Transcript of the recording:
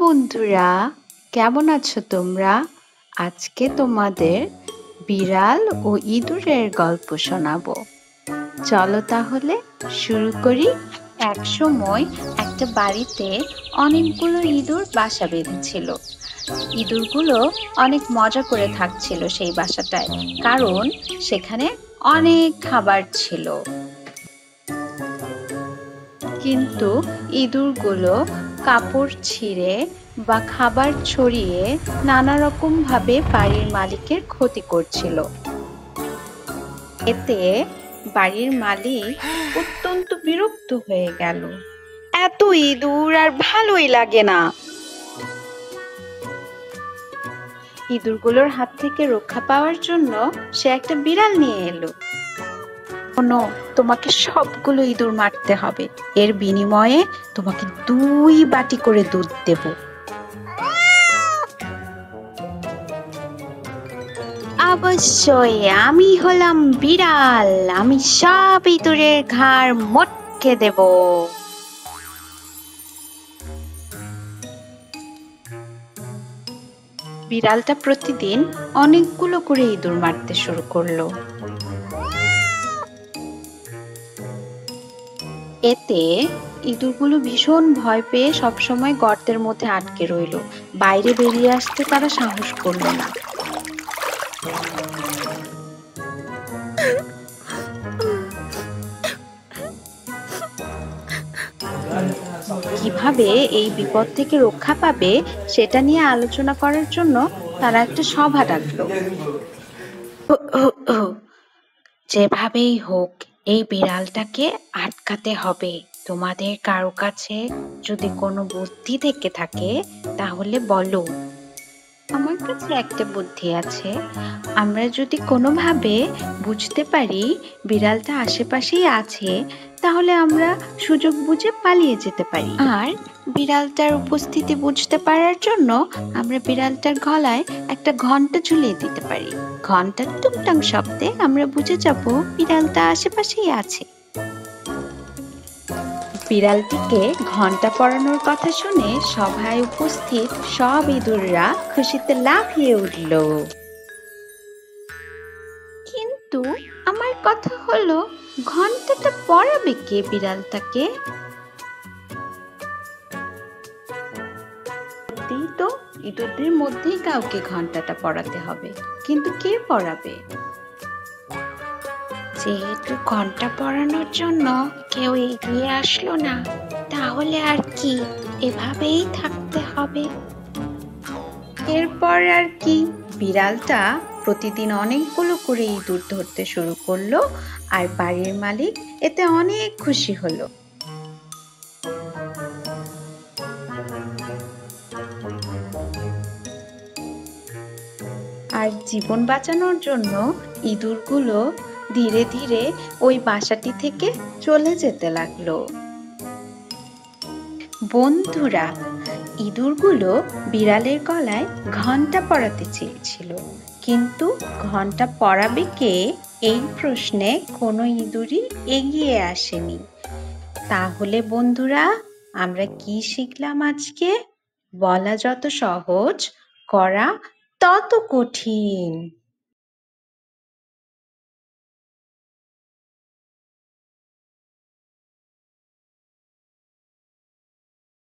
বন্ধুরা, কেমন আছো তোমরা? আজকে তোমাদের বিড়াল ও ইঁদুরের গল্প শোনাবো। চলো তাহলে শুরু করি। এক সময় একটা বাড়িতে অনেকগুলো ইঁদুর বাসা বেঁধেছিল। ইঁদুরগুলো অনেক মজা করে থাকছিল সেই বাসাটায়, কারণ সেখানে অনেক খাবার ছিল। কিন্তু ইঁদুরগুলো কাপড় ছিঁড়ে বা খাবার ছড়িয়ে নানা রকম ভাবে বাড়ির মালিকের ক্ষতি করছিল। এতে বাড়ির মালিক অত্যন্ত বিরক্ত হয়ে গেল। এত ইঁদুর আর ভালোই লাগে না। ইঁদুরগুলোর হাত থেকে রক্ষা পাওয়ার জন্য সে একটা বিড়াল নিয়ে এলো। শোনো, তোমাকে সবগুলো ইঁদুর মারতে হবে। এর বিনিময়ে তোমাকে 2 বাটি করে দুধ দেব। অবশ্যই, আমি হলাম বিড়াল। আমি সব ইঁদুরের ঘাড় মটকে দেব। বিড়ালটা প্রতিদিন অনেকগুলো করে ইঁদুর মারতে শুরু করলো। এতে ইঁদুরগুলো ভীষণ ভয় পেয়ে সবসময় গর্তের মধ্যে আটকে রইল। বাইরে বেরিয়ে আসতে তারা সাহস করলো না। কিভাবে এই বিপদ থেকে রক্ষা পাবে সেটা নিয়ে আলোচনা করার জন্য তারা একটা সভা ডাকলো। যেভাবেই হোক এই বিড়ালটাকে আটকাতে হবে। তোমাদের কারো কাছে যদি কোনো বুদ্ধি থেকে থাকে তাহলে বলো। আমার কাছে একটা বুদ্ধি আছে। আমরা যদি কোনোভাবে বুঝতে পারি বিড়ালটা আশেপাশেই আছে, তাহলে আমরা সুযোগ বুঝে পালিয়ে যেতে পারি। আর বিড়ালটার উপস্থিতি বুঝতে পারার জন্য আমরা বিড়ালটার গলায় একটা ঘন্টা ঝুলিয়ে দিতে পারি। ঘন্টার টুংটাং শব্দে আমরা বুঝে যাব বিড়ালটা আশেপাশেই আছে। বিড়ালটিকে ঘন্টা পরানোর কথা শুনে সভায় উপস্থিত সব ইঁদুররা খুশিতে লাফিয়ে উঠল। কিন্তু আমার কথা হলো, ঘন্টাটা পরাবে কে বিড়ালটাকে? তো ইঁদুরদের মধ্যেই কাউকে ঘন্টাটা পরাতে হবে, কিন্তু কে পরাবে? যেহেতু ঘন্টা পরানোর জন্য কেউ এগিয়ে আসলো না, তাহলে আর কি, এভাবেই থাকতে হবে। এরপর আর কি, বিড়ালটা প্রতিদিন অনেকগুলো করে ইঁদুর ধরতে শুরু করলো, আর বাড়ির মালিক এতে অনেক খুশি হলো। আর জীবন বাঁচানোর জন্য ইঁদুরগুলো ধীরে ধীরে ওই বাসাটি থেকে চলে যেতে লাগলো। বন্ধুরা, ইঁদুরগুলো বিড়ালের গলায় ঘন্টা পরাতে চেয়েছিল, কিন্তু ঘন্টা পরাবে কে এই প্রশ্নে কোনো ইঁদুরই এগিয়ে আসেনি। তাহলে বন্ধুরা, আমরা কি শিখলাম আজকে? বলা যত সহজ, করা তত কঠিন।